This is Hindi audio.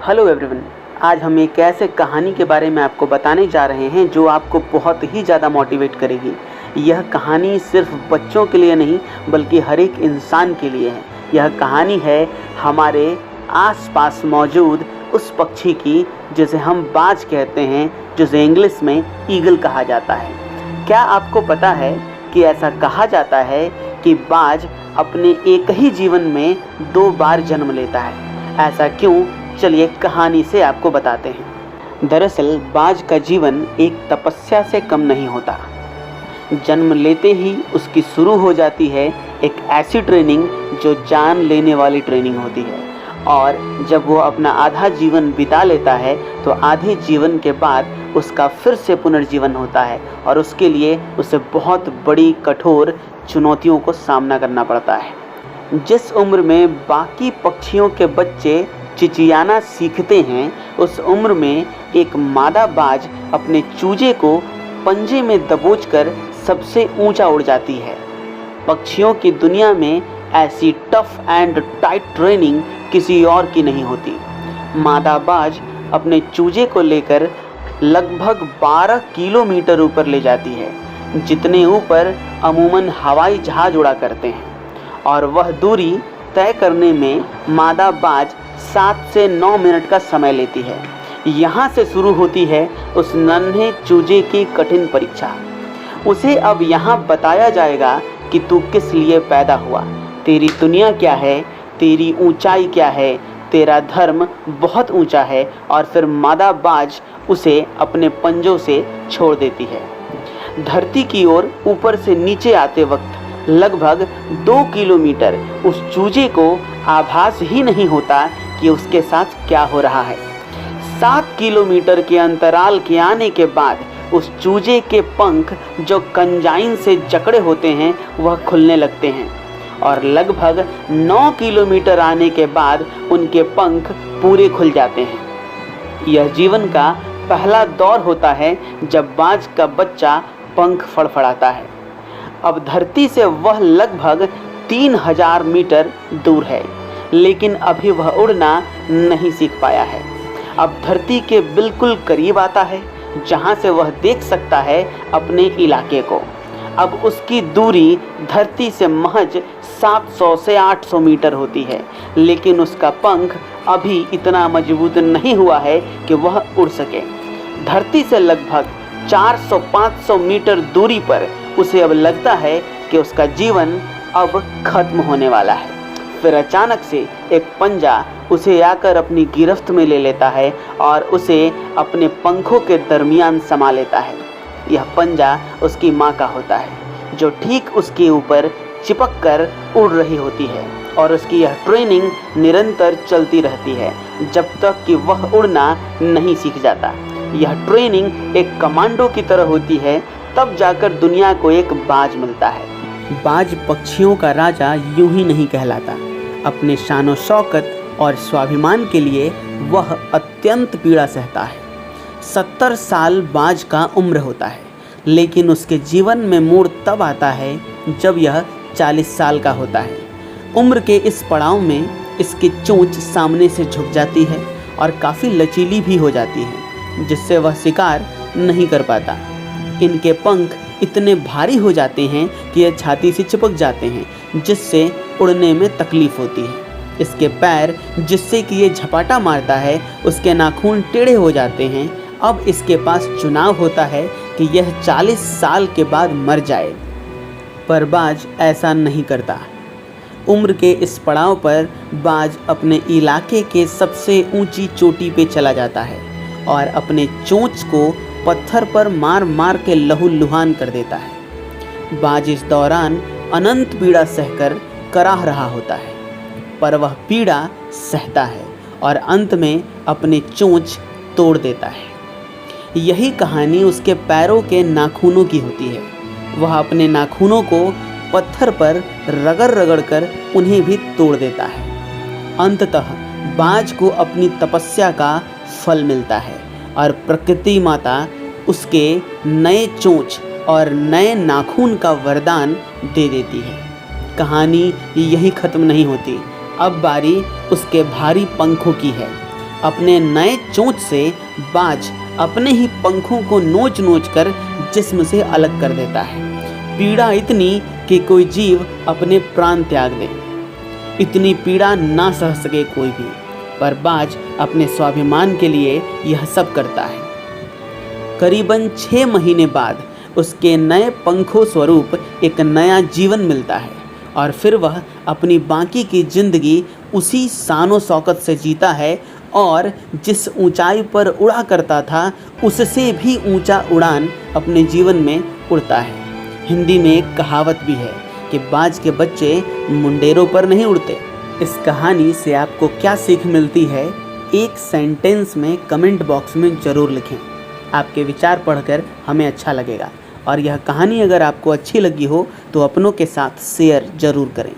Hello everyone. आज हम एक ऐसे कहानी के बारे में आपको बताने जा रहे हैं जो आपको बहुत ही ज़्यादा मोटिवेट करेगी। यह कहानी सिर्फ बच्चों के लिए नहीं बल्कि हर एक इंसान के लिए है। यह कहानी है हमारे आसपास मौजूद उस पक्षी की जिसे हम बाज कहते हैं, जिसे इंग्लिश में ईगल कहा जाता है। क्या आपको पता है कि ऐसा कहा जाता है कि बाज अपने एक ही जीवन में 2 बार जन्म लेता है? ऐसा क्यों? चलिए कहानी से आपको बताते हैं। दरअसल बाज का जीवन एक तपस्या से कम नहीं होता। जन्म लेते ही उसकी शुरू हो जाती है एक ऐसी ट्रेनिंग जो जान लेने वाली ट्रेनिंग होती है, और जब वो अपना आधा जीवन बिता लेता है तो आधे जीवन के बाद उसका फिर से पुनर्जीवन होता है, और उसके लिए उसे बहुत बड़ी कठोर चुनौतियों को सामना करना पड़ता है। जिस उम्र में बाकी पक्षियों के बच्चे चिचियाना सीखते हैं, उस उम्र में एक मादा बाज अपने चूजे को पंजे में दबोचकर सबसे ऊंचा उड़ जाती है। पक्षियों की दुनिया में ऐसी टफ एंड टाइट ट्रेनिंग किसी और की नहीं होती। मादा बाज अपने चूजे को लेकर लगभग 12 किलोमीटर ऊपर ले जाती है, जितने ऊपर अमूमन हवाई जहाज उड़ा करते हैं, और वह दूरी तय करने में मादा बाज 7 से 9 मिनट का समय लेती है। यहाँ से शुरू होती है उस नन्हे चूजे की कठिन परीक्षा। उसे अब यहाँ बताया जाएगा कि तू किस लिए पैदा हुआ, तेरी दुनिया क्या है, तेरी ऊंचाई क्या है, तेरा धर्म बहुत ऊंचा है। और फिर मादा बाज उसे अपने पंजों से छोड़ देती है। धरती की ओर ऊपर से नीचे आते वक्त लगभग 2 किलोमीटर उस चूजे को आभास ही नहीं होता कि उसके साथ क्या हो रहा है। 7 किलोमीटर के अंतराल के आने के बाद उस चूजे के पंख जो कंजाइन से जकड़े होते हैं वह खुलने लगते हैं, और लगभग 9 किलोमीटर आने के बाद उनके पंख पूरे खुल जाते हैं। यह जीवन का पहला दौर होता है जब बाज का बच्चा पंख फड़फड़ाता है। अब धरती से वह लगभग 3000 मीटर दूर है, लेकिन अभी वह उड़ना नहीं सीख पाया है। अब धरती के बिल्कुल करीब आता है, जहां से वह देख सकता है अपने इलाके को। अब उसकी दूरी धरती से महज 700 से 800 मीटर होती है, लेकिन उसका पंख अभी इतना मजबूत नहीं हुआ है कि वह उड़ सके। धरती से लगभग 400-500 मीटर दूरी पर उसे अब लगता है कि उसका जीवन अब खत्म होने वाला है। फिर अचानक से एक पंजा उसे आकर अपनी गिरफ्त में ले लेता है और उसे अपने पंखों के दरमियान समा लेता है। यह पंजा उसकी माँ का होता है, जो ठीक उसके ऊपर चिपक कर उड़ रही होती है, और उसकी यह ट्रेनिंग निरंतर चलती रहती है जब तक कि वह उड़ना नहीं सीख जाता। यह ट्रेनिंग एक कमांडो की तरह होती है, तब जाकर दुनिया को एक बाज मिलता है। बाज पक्षियों का राजा यूं ही नहीं कहलाता। अपने शानो शौकत और स्वाभिमान के लिए वह अत्यंत पीड़ा सहता है। 70 साल बाज का उम्र होता है, लेकिन उसके जीवन में मोड़ तब आता है जब यह 40 साल का होता है। उम्र के इस पड़ाव में इसकी चोंच सामने से झुक जाती है और काफ़ी लचीली भी हो जाती है, जिससे वह शिकार नहीं कर पाता। इनके पंख इतने भारी हो जाते हैं कि यह छाती से चिपक जाते हैं, जिससे उड़ने में तकलीफ होती है। इसके पैर, जिससे कि ये झपाटा मारता है, उसके नाखून टेढ़े हो जाते हैं। अब इसके पास चुनाव होता है कि यह 40 साल के बाद मर जाए, पर बाज ऐसा नहीं करता। उम्र के इस पड़ाव पर बाज अपने इलाके के सबसे ऊंची चोटी पे चला जाता है और अपने चोंच को पत्थर पर मार मार के लहूलुहान कर देता है। बाज इस दौरान अनंत पीड़ा सहकर कराह रहा होता है, पर वह पीड़ा सहता है और अंत में अपने चोंच तोड़ देता है। यही कहानी उसके पैरों के नाखूनों की होती है। वह अपने नाखूनों को पत्थर पर रगड़ रगड़ कर उन्हें भी तोड़ देता है। अंततः बाज को अपनी तपस्या का फल मिलता है और प्रकृति माता उसके नए चोंच और नए नाखून का वरदान दे देती है। कहानी यही ख़त्म नहीं होती। अब बारी उसके भारी पंखों की है। अपने नए चोंच से बाज अपने ही पंखों को नोच नोच कर जिस्म से अलग कर देता है। पीड़ा इतनी कि कोई जीव अपने प्राण त्याग दे। इतनी पीड़ा ना सह सके कोई भी, पर बाज अपने स्वाभिमान के लिए यह सब करता है। करीबन 6 महीने बाद उसके नए पंखों स्वरूप एक नया जीवन मिलता है और फिर वह अपनी बाकी की जिंदगी उसी शानो शौकत से जीता है और जिस ऊंचाई पर उड़ा करता था उससे भी ऊंचा उड़ान अपने जीवन में उड़ता है। हिंदी में एक कहावत भी है कि बाज के बच्चे मुंडेरों पर नहीं उड़ते। इस कहानी से आपको क्या सीख मिलती है, एक सेंटेंस में कमेंट बॉक्स में ज़रूर लिखें। आपके विचार पढ़कर हमें अच्छा लगेगा और यह कहानी अगर आपको अच्छी लगी हो तो अपनों के साथ शेयर ज़रूर करें।